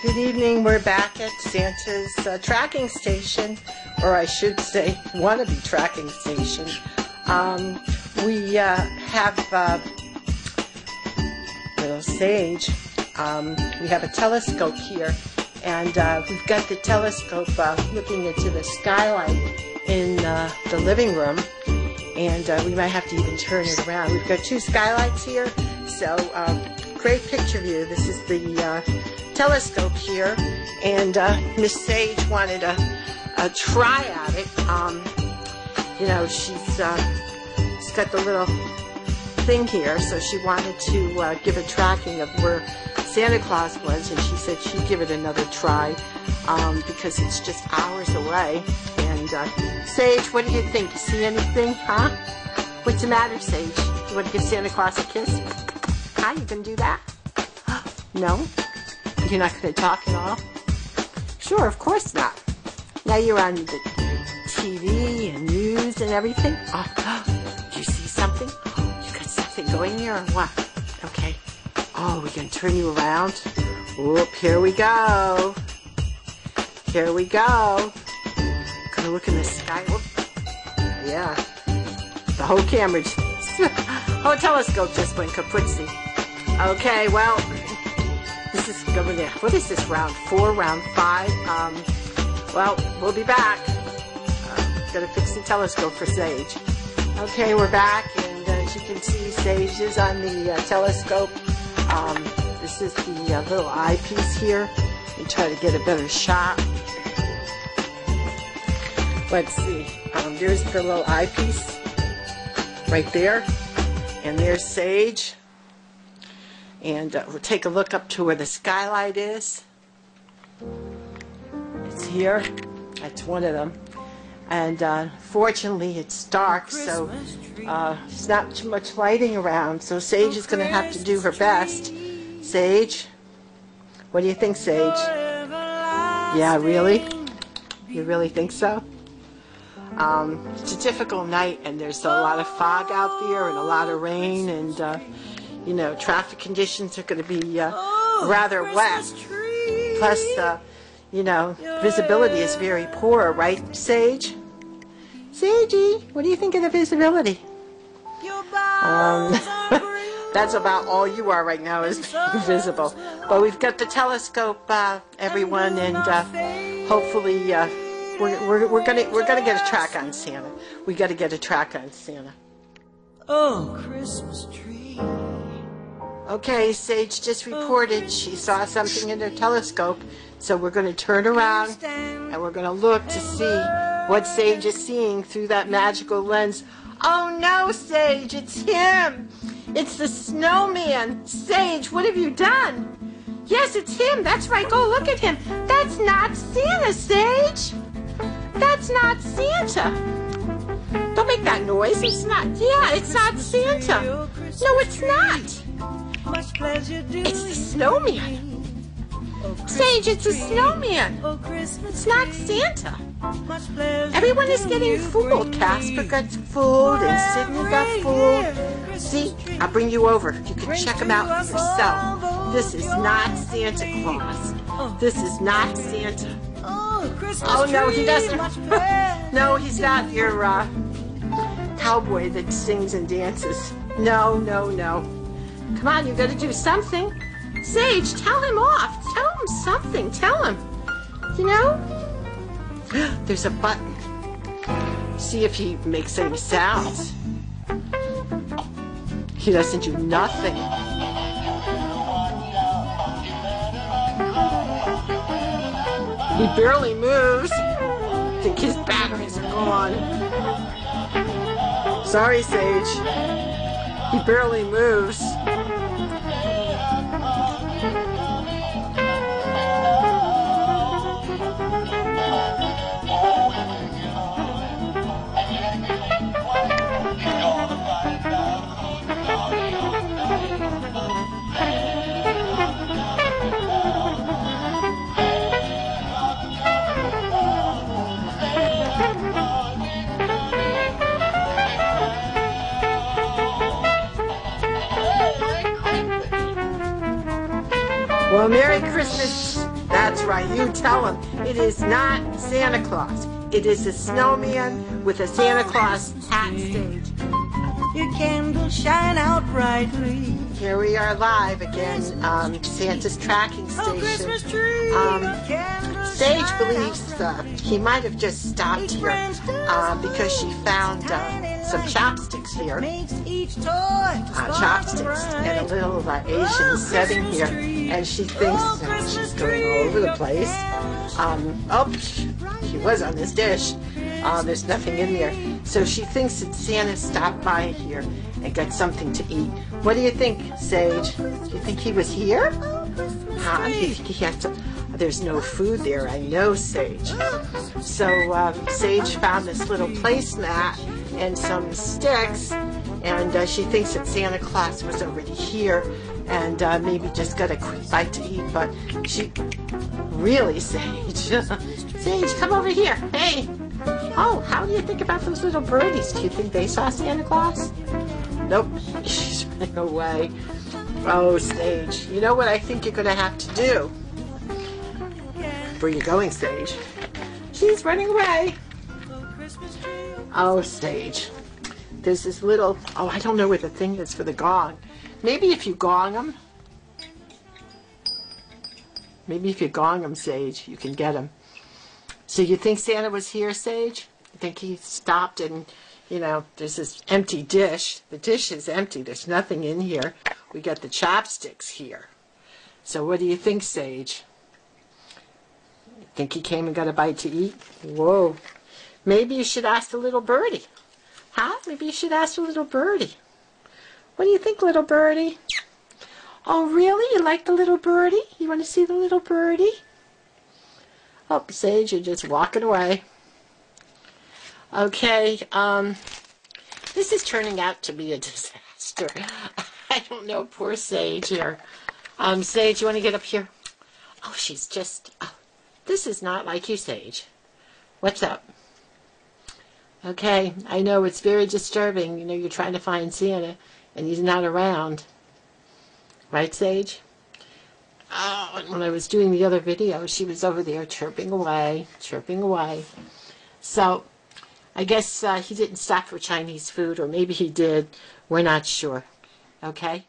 Good evening. We're back at Santa's tracking station, or I should say, wannabe tracking station. We have little Sage. We have a telescope here, and we've got the telescope looking into the skylight in the living room, and we might have to even turn it around. We've got two skylights here, so great picture view. This is the telescope here, and Miss Sage wanted a try at it. You know, she's got the little thing here, so she wanted to give a tracking of where Santa Claus was, and she said she'd give it another try because it's just hours away. And Sage, what do you think? You see anything, huh? What's the matter, Sage? You want to give Santa Claus a kiss? Huh? You can do that? No? You're not going to talk at all? Sure, of course not. Now you're on the TV and news and everything. Oh, do you see something? Oh, you got something going there or what? Okay. Oh, we're going to turn you around. Whoop, here we go. Here we go. Going to look in the sky. Whoop. Yeah. The whole camera, whole telescope just went kaputzi. Okay, well, this is going to, what is this, round 4, round 5? Well, we'll be back. Gotta fix the telescope for Sage. Okay, we're back, and as you can see, Sage is on the telescope. This is the little eyepiece here. We try to get a better shot. Let's see. There's the little eyepiece right there, and there's Sage. And we'll take a look up to where the skylight is. It's here. That's one of them. And fortunately, it's dark, so there's not too much lighting around. So Sage is going to have to do her best. Sage? What do you think, Sage? Yeah, really? You really think so? It's a difficult night, and there's a lot of fog out there and a lot of rain, and you know, traffic conditions are going to be rather wet. Plus, you know, visibility is very poor, right, Sage? Sagey, what do you think of the visibility? That's about all you are right now, is being visible. But we've got the telescope, everyone, and hopefully we're gonna get a track on Santa. We got to get a track on Santa. Oh, Christmas tree. Okay, Sage just reported she saw something in her telescope, so we're going to turn around and we're going to look to see what Sage is seeing through that magical lens. Oh no, Sage, it's him! It's the snowman! Sage, what have you done? Yes, it's him! That's right, go look at him! That's not Santa, Sage! That's not Santa! Don't make that noise, it's not, yeah, it's not Santa! No, it's not! It's the snowman. Sage, it's a snowman. It's not Santa. Everyone is getting fooled. Casper got fooled and Sydney got fooled. See, I'll bring you over. You can check him out for yourself. This is not Santa Claus. This is not Santa. Oh no, he doesn't. No, he's not your cowboy that sings and dances. No, no, no. Come on, you got to do something. Sage, tell him off. Tell him something. Tell him. You know? There's a button. See if he makes any sounds. He doesn't do nothing. He barely moves. I think his batteries are gone. Sorry, Sage. He barely moves. right. You tell him. It is not Santa Claus. It is a snowman with a Santa Claus hat stage. Your candles shine out brightly. Here we are live again, Santa's tracking station. Oh, Christmas tree. Sage believes he might have just stopped here because she found some chopsticks here. Chopsticks and a little Asian setting here, and she thinks she's going all over the place. Oh, she was on this dish. There's nothing in there. So she thinks that Santa stopped by here and got something to eat. What do you think, Sage? Do you think he was here? Huh? Do you think he had to... There's no food there, I know, Sage. So Sage found this little placemat and some sticks, and she thinks that Santa Claus was already here and maybe just got a quick bite to eat, but she... Really, Sage? Sage, come over here. Hey! Oh, how do you think about those little birdies? Do you think they saw Santa Claus? Nope. She's running away. Oh, Sage. You know what I think you're going to have to do? Where are you going, Sage? She's running away. Oh, Sage. There's this little... Oh, I don't know where the thing is for the gong. Maybe if you gong them. Maybe if you gong them, Sage, you can get them. So you think Santa was here, Sage? You think he stopped and, you know, there's this empty dish. The dish is empty. There's nothing in here. We got the chopsticks here. So what do you think, Sage? You think he came and got a bite to eat? Whoa. Maybe you should ask the little birdie. Huh? Maybe you should ask the little birdie. What do you think, little birdie? Oh, really? You like the little birdie? You want to see the little birdie? Oh, Sage, you're just walking away. Okay, this is turning out to be a disaster. I don't know, poor Sage here. Sage, you want to get up here? Oh, she's just... Oh, this is not like you, Sage. What's up? Okay, I know it's very disturbing. You know, you're trying to find Santa, and he's not around. Right, Sage? Oh, and when I was doing the other video, she was over there chirping away, chirping away. So, I guess he didn't stop for Chinese food, or maybe he did. We're not sure. Okay?